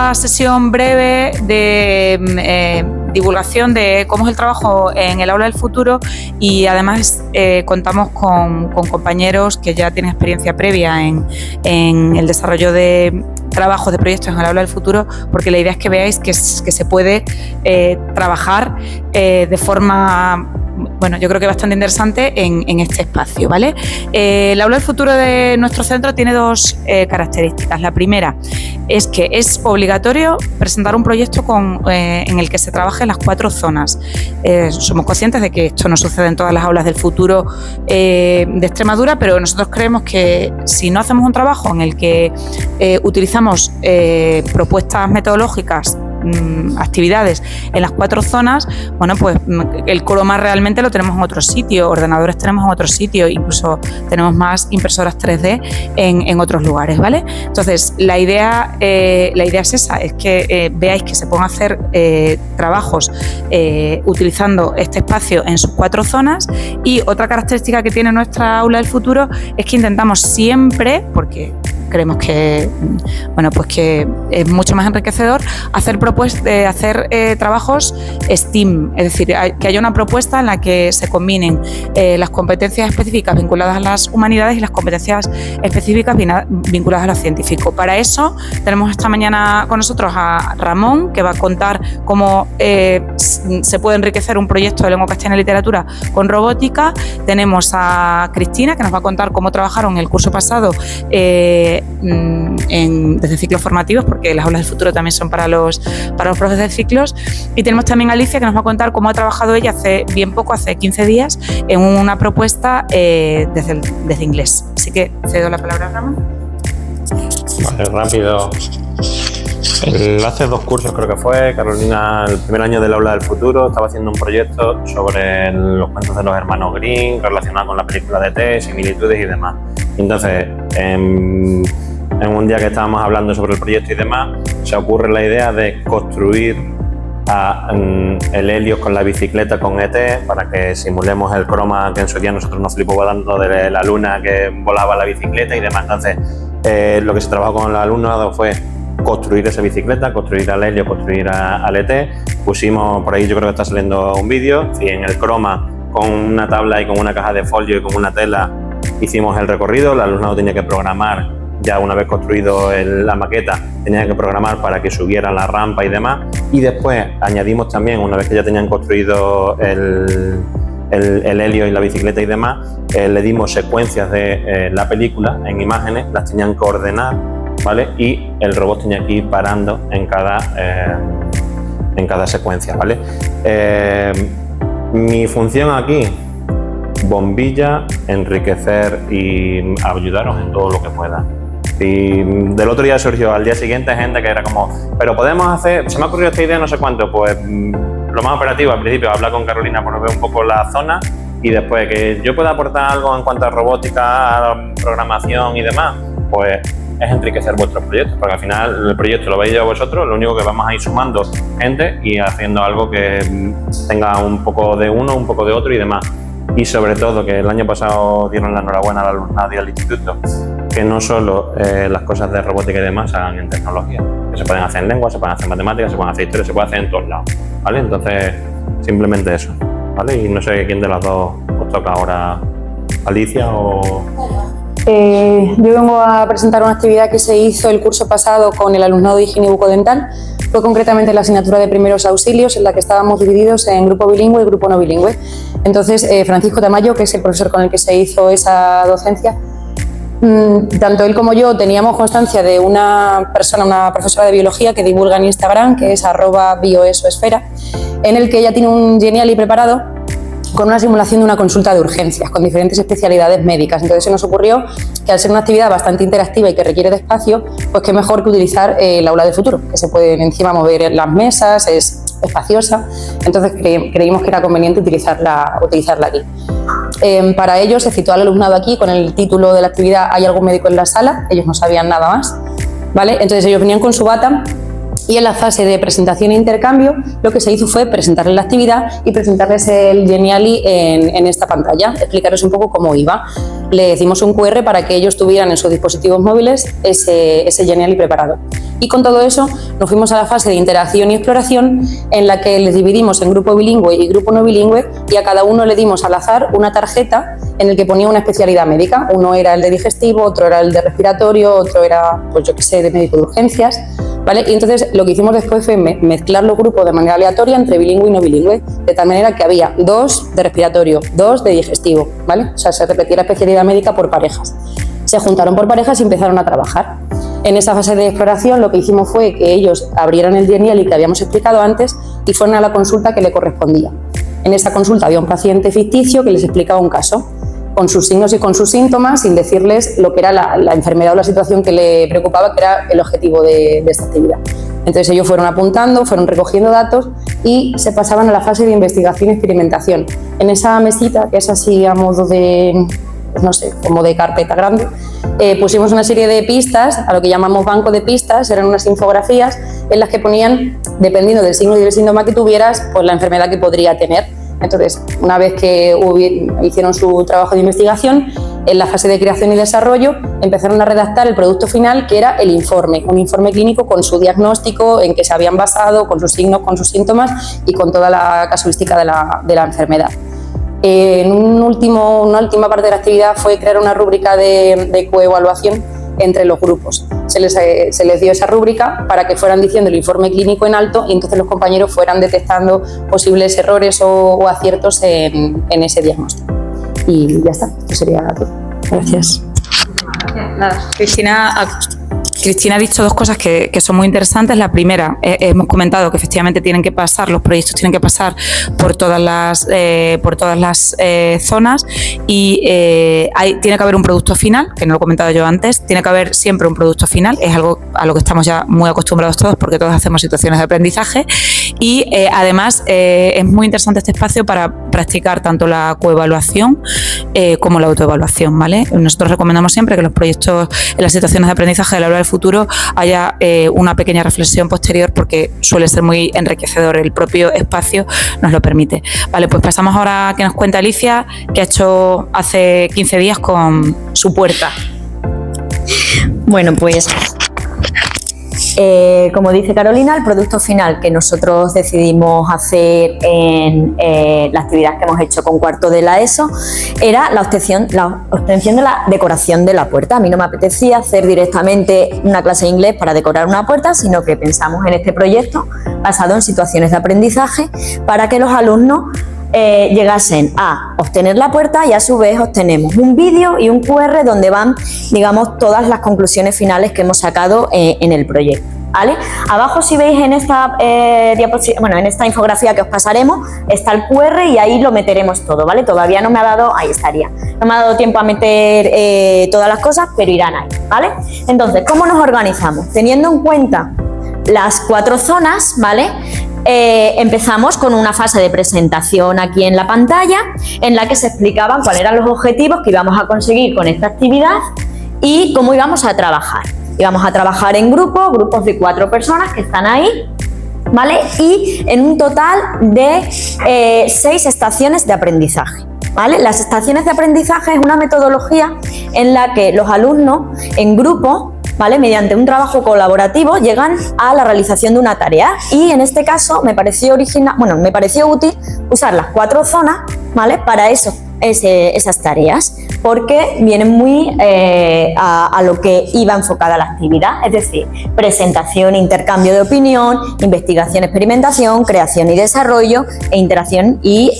una sesión breve de divulgación de cómo es el trabajo en el aula del futuro y además contamos con compañeros que ya tienen experiencia previa en el desarrollo de trabajos de proyectos en el aula del futuro, porque la idea es que veáis que se puede trabajar de forma, bueno, yo creo que bastante interesante en este espacio, ¿vale? El aula del futuro de nuestro centro tiene dos características. La primera es que es obligatorio presentar un proyecto en el que se trabaje en las 4 zonas. Somos conscientes de que esto no sucede en todas las aulas del futuro de Extremadura, pero nosotros creemos que si no hacemos un trabajo en el que utilizamos propuestas metodológicas, actividades en las 4 zonas, bueno, pues el croma realmente lo tenemos en otro sitio, ordenadores tenemos en otro sitio, incluso tenemos más impresoras 3D en otros lugares, ¿vale? Entonces, la idea es esa, es que veáis que se pueden hacer trabajos utilizando este espacio en sus 4 zonas. Y otra característica que tiene nuestra aula del futuro es que intentamos siempre, porque creemos que, bueno, pues que es mucho más enriquecedor hacer trabajos STEAM, es decir, que haya una propuesta en la que se combinen las competencias específicas vinculadas a las humanidades y las competencias específicas vinculadas a lo científico. Para eso tenemos esta mañana con nosotros a Ramón, que va a contar cómo se puede enriquecer un proyecto de lengua castellana y literatura con robótica. Tenemos a Cristina, que nos va a contar cómo trabajaron el curso pasado desde ciclos formativos, porque las aulas del futuro también son para los profes de ciclos. Y tenemos también a Alicia, que nos va a contar cómo ha trabajado ella hace 15 días, en una propuesta desde inglés. Así que cedo la palabra a Ramón. Vale, rápido. Hace 2 cursos creo que fue, Carolina, el primer año del aula del futuro, estaba haciendo un proyecto sobre los cuentos de los hermanos Grimm relacionado con la película de E.T., similitudes y demás. Entonces, en un día que estábamos hablando sobre el proyecto y demás, se ocurre la idea de construir el Helios con la bicicleta con E.T. para que simulemos el croma que en su día nosotros nos flipó dando de la luna que volaba la bicicleta y demás. Entonces, lo que se trabajó con el alumnado fue construir esa bicicleta, construir al Helio, construir al ET. Pusimos, por ahí yo creo que está saliendo un vídeo, y en el croma con una tabla y con una caja de folio y con una tela hicimos el recorrido. El alumnado tenía que programar, ya una vez construido la maqueta, tenía que programar para que subiera la rampa y demás. Y después añadimos también, una vez que ya tenían construido el Helio y la bicicleta y demás, le dimos secuencias de la película en imágenes, las tenían que ordenar, ¿vale? Y el robot tenía que ir parando en cada secuencia, ¿vale? Mi función aquí, bombilla, enriquecer y ayudaros en todo lo que pueda. Y del otro día surgió al día siguiente gente que era como, pero podemos hacer, se me ha ocurrido esta idea, no sé cuánto. Pues lo más operativo al principio, hablar con Carolina por ver un poco la zona, y después que yo pueda aportar algo en cuanto a robótica, programación y demás, pues es enriquecer vuestros proyectos, porque al final el proyecto lo veis ya vosotros, lo único que vamos a ir sumando gente y haciendo algo que tenga un poco de uno, un poco de otro y demás. Y sobre todo, que el año pasado dieron la enhorabuena al alumnado y al instituto, que no solo las cosas de robótica y demás se hagan en tecnología, que se pueden hacer en lengua, se pueden hacer en matemáticas, se pueden hacer historia, se puede hacer en todos lados, ¿vale? Entonces, simplemente eso, ¿vale? Y no sé quién de las dos os toca ahora, Alicia o... Yo vengo a presentar una actividad que se hizo el curso pasado con el alumnado de higiene bucodental. Fue concretamente la asignatura de primeros auxilios, en la que estábamos divididos en grupo bilingüe y grupo no bilingüe. Entonces, Francisco Tamayo, que es el profesor con el que se hizo esa docencia, tanto él como yo teníamos constancia de una persona, una profesora de biología que divulga en Instagram, que es @bioesoesfera, en el que ella tiene un Geniali preparado con una simulación de una consulta de urgencias con diferentes especialidades médicas. Entonces se nos ocurrió que, al ser una actividad bastante interactiva y que requiere de espacio, pues qué mejor que utilizar el aula del futuro, que se pueden encima mover las mesas, es espaciosa. Entonces creímos que era conveniente utilizarla aquí. Para ello se citó al alumnado aquí con el título de la actividad "¿Hay algún médico en la sala?". Ellos no sabían nada más, ¿vale? Entonces ellos venían con su bata Y en la fase de presentación e intercambio lo que se hizo fue presentarles la actividad y presentarles el Genially en esta pantalla, explicarles un poco cómo iba. Le dimos un QR para que ellos tuvieran en sus dispositivos móviles ese Genially preparado. Y con todo eso nos fuimos a la fase de interacción y exploración, en la que les dividimos en grupo bilingüe y grupo no bilingüe, y a cada uno le dimos al azar una tarjeta en el que ponía una especialidad médica. Uno era el de digestivo, otro era el de respiratorio, otro era, pues yo qué sé, de médico de urgencias, ¿vale? Y entonces lo que hicimos después fue mezclar los grupos de manera aleatoria entre bilingüe y no bilingüe, de tal manera que había 2 de respiratorio, 2 de digestivo, ¿vale? O sea, se repetía la especialidad médica por parejas. Se juntaron por parejas y empezaron a trabajar. En esa fase de exploración lo que hicimos fue que ellos abrieran el Genially que habíamos explicado antes y fueron a la consulta que le correspondía. En esa consulta había un paciente ficticio que les explicaba un caso, con sus signos y con sus síntomas, sin decirles lo que era la enfermedad o la situación que le preocupaba, que era el objetivo de esta actividad. Entonces ellos fueron apuntando, fueron recogiendo datos y se pasaban a la fase de investigación y experimentación. En esa mesita, que es así a modo de, no sé, como de carpeta grande, pusimos una serie de pistas, a lo que llamamos banco de pistas, eran unas infografías en las que ponían, dependiendo del signo y del síntoma que tuvieras, pues la enfermedad que podría tener. Entonces, una vez que hicieron su trabajo de investigación, en la fase de creación y desarrollo empezaron a redactar el producto final, que era el informe, un informe clínico con su diagnóstico, en que se habían basado, con sus signos, con sus síntomas y con toda la casuística de la enfermedad. Una última parte de la actividad fue crear una rúbrica de coevaluación entre los grupos. Se les dio esa rúbrica para que fueran diciendo el informe clínico en alto y entonces los compañeros fueran detectando posibles errores o aciertos en ese diagnóstico. Y ya está, esto sería todo. Gracias. Nada, Cristina ha dicho 2 cosas que son muy interesantes. La primera, hemos comentado que efectivamente los proyectos tienen que pasar por todas las zonas y tiene que haber un producto final, que no lo he comentado yo antes, tiene que haber siempre un producto final, es algo a lo que estamos ya muy acostumbrados todos porque todos hacemos situaciones de aprendizaje y además es muy interesante este espacio para practicar tanto la coevaluación como la autoevaluación, ¿vale? Nosotros recomendamos siempre que los proyectos en las situaciones de aprendizaje del aula del futuro haya una pequeña reflexión posterior porque suele ser muy enriquecedor, el propio espacio nos lo permite. Vale, pues pasamos ahora a que nos cuenta Alicia, que ha hecho hace 15 días con su puerta. Bueno, pues como dice Carolina, el producto final que nosotros decidimos hacer en la actividad que hemos hecho con cuarto de la ESO era la obtención de la decoración de la puerta. A mí no me apetecía hacer directamente una clase de inglés para decorar una puerta, sino que pensamos en este proyecto basado en situaciones de aprendizaje para que los alumnos llegasen a obtener la puerta y a su vez obtenemos un vídeo y un QR donde van, digamos, todas las conclusiones finales que hemos sacado en el proyecto, ¿vale? Abajo, si veis en esta en esta infografía que os pasaremos, está el QR y ahí lo meteremos todo, ¿vale? Todavía no me ha dado, ahí estaría, no me ha dado tiempo a meter todas las cosas, pero irán ahí, ¿vale? Entonces, ¿cómo nos organizamos? Teniendo en cuenta las 4 zonas, ¿vale? Empezamos con una fase de presentación aquí en la pantalla en la que se explicaban cuáles eran los objetivos que íbamos a conseguir con esta actividad y cómo íbamos a trabajar. Íbamos a trabajar en grupos de 4 personas que están ahí, ¿vale? Y en un total de 6 estaciones de aprendizaje, ¿vale? Las estaciones de aprendizaje es una metodología en la que los alumnos en grupo, ¿vale?, mediante un trabajo colaborativo llegan a la realización de una tarea y en este caso me pareció útil usar las 4 zonas, ¿vale?, para esas tareas porque vienen muy a lo que iba enfocada la actividad, es decir, presentación, intercambio de opinión, investigación, experimentación, creación y desarrollo e interacción y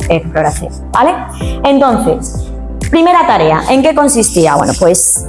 exploración, ¿vale? Entonces, primera tarea, ¿en qué consistía? Bueno, pues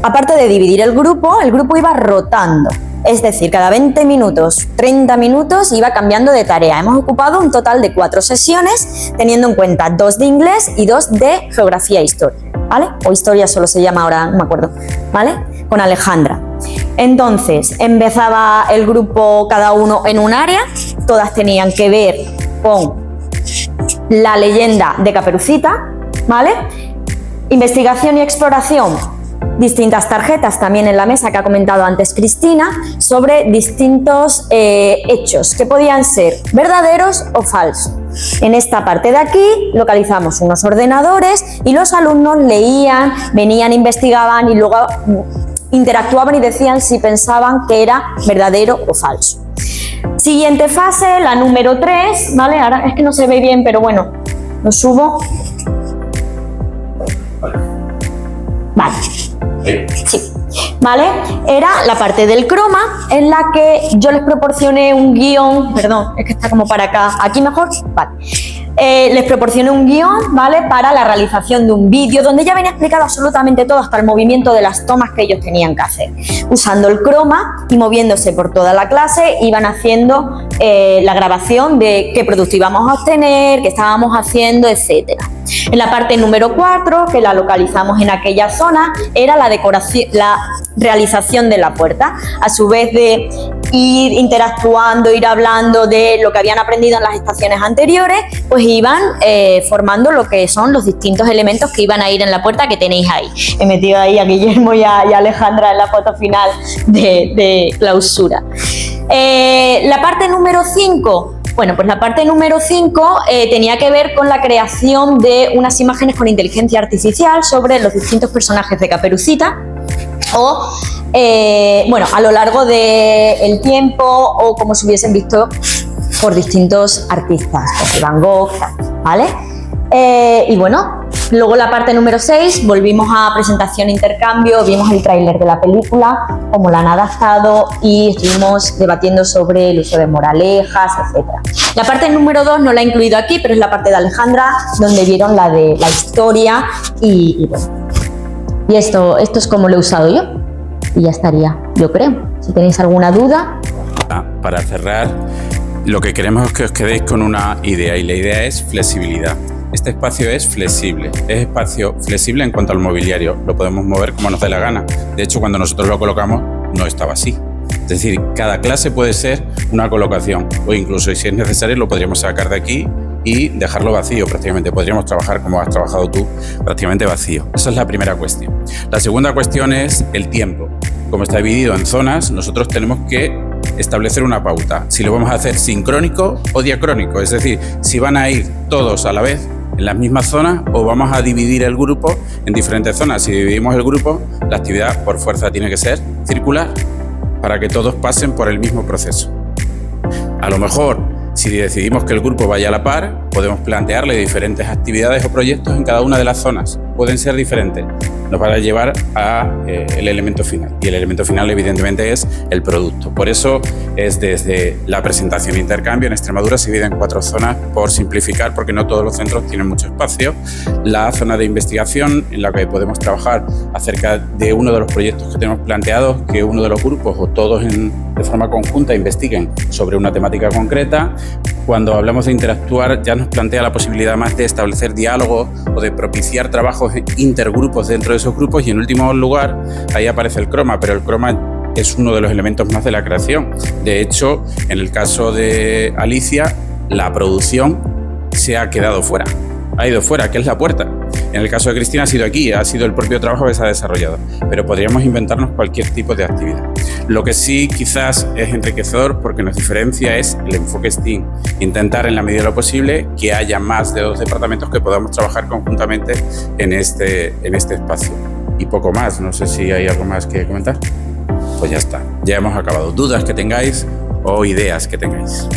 aparte de dividir el grupo iba rotando, es decir, cada 20 minutos, 30 minutos iba cambiando de tarea. Hemos ocupado un total de 4 sesiones, teniendo en cuenta 2 de inglés y 2 de geografía e historia, ¿vale? O historia solo se llama ahora, no me acuerdo, ¿vale? Con Alejandra. Entonces, empezaba el grupo cada uno en un área, todas tenían que ver con la leyenda de Caperucita, ¿vale? Investigación y exploración, distintas tarjetas también en la mesa que ha comentado antes Cristina sobre distintos hechos que podían ser verdaderos o falsos. En esta parte de aquí localizamos unos ordenadores y los alumnos leían, venían, investigaban y luego interactuaban y decían si pensaban que era verdadero o falso. Siguiente fase, la número 3, ¿vale? Ahora es que no se ve bien, pero bueno, lo subo. Vale. Sí, ¿vale? Era la parte del croma en la que yo les proporcioné un guión, perdón, es que está como para acá, aquí mejor, vale. Les proporcioné un guión, ¿vale? Para la realización de un vídeo donde ya venía explicado absolutamente todo, hasta el movimiento de las tomas que ellos tenían que hacer. Usando el croma y moviéndose por toda la clase, iban haciendo la grabación de qué producto íbamos a obtener, qué estábamos haciendo, etc. En la parte número 4, que la localizamos en aquella zona, era la decoración, la realización de la puerta. A su vez de ir interactuando, ir hablando de lo que habían aprendido en las estaciones anteriores, pues iban formando lo que son los distintos elementos que iban a ir en la puerta que tenéis ahí. He metido ahí a Guillermo y a Alejandra en la foto final de clausura. La parte número 5. Bueno, pues la parte número 5 tenía que ver con la creación de unas imágenes con inteligencia artificial sobre los distintos personajes de Caperucita o, bueno, a lo largo del tiempo o como se hubiesen visto por distintos artistas, como Van Gogh, ¿vale? Y bueno, luego la parte número 6, volvimos a presentación e intercambio, vimos el tráiler de la película, cómo la han adaptado y estuvimos debatiendo sobre el uso de moralejas, etc. La parte número 2 no la he incluido aquí, pero es la parte de Alejandra, donde vieron la de la historia y bueno. Y esto es como lo he usado yo y ya estaría, yo creo. Si tenéis alguna duda. Para cerrar, lo que queremos es que os quedéis con una idea y la idea es flexibilidad. Este espacio es flexible, es espacio flexible en cuanto al mobiliario, lo podemos mover como nos dé la gana. De hecho, cuando nosotros lo colocamos, no estaba así. Es decir, cada clase puede ser una colocación o incluso, si es necesario, lo podríamos sacar de aquí y dejarlo vacío prácticamente. Podríamos trabajar como has trabajado tú, prácticamente vacío. Esa es la primera cuestión. La segunda cuestión es el tiempo. Como está dividido en zonas, nosotros tenemos que establecer una pauta. Si lo vamos a hacer sincrónico o diacrónico, es decir, si van a ir todos a la vez en las mismas zonas o vamos a dividir el grupo en diferentes zonas. Si dividimos el grupo, la actividad por fuerza tiene que ser circular para que todos pasen por el mismo proceso. A lo mejor, si decidimos que el grupo vaya a la par, podemos plantearle diferentes actividades o proyectos en cada una de las zonas. Pueden ser diferentes. Nos van a llevar a el elemento final. Y el elemento final, evidentemente, es el producto. Por eso es desde la presentación e intercambio. En Extremadura se divide en 4 zonas por simplificar, porque no todos los centros tienen mucho espacio. La zona de investigación, en la que podemos trabajar acerca de uno de los proyectos que tenemos planteados, que uno de los grupos o todos de forma conjunta investiguen sobre una temática concreta. Cuando hablamos de interactuar, ya nos plantea la posibilidad más de establecer diálogo o de propiciar trabajos intergrupos dentro de esos grupos y, en último lugar, ahí aparece el croma, pero el croma es uno de los elementos más de la creación. De hecho, en el caso de Alicia, la producción se ha quedado fuera, ha ido fuera, que es la puerta. En el caso de Cristina ha sido aquí, ha sido el propio trabajo que se ha desarrollado, pero podríamos inventarnos cualquier tipo de actividad. Lo que sí quizás es enriquecedor, porque nos diferencia, es el enfoque STEAM. Intentar en la medida de lo posible que haya más de 2 departamentos que podamos trabajar conjuntamente en este espacio. Y poco más, no sé si hay algo más que comentar. Pues ya está, ya hemos acabado. Dudas que tengáis o ideas que tengáis.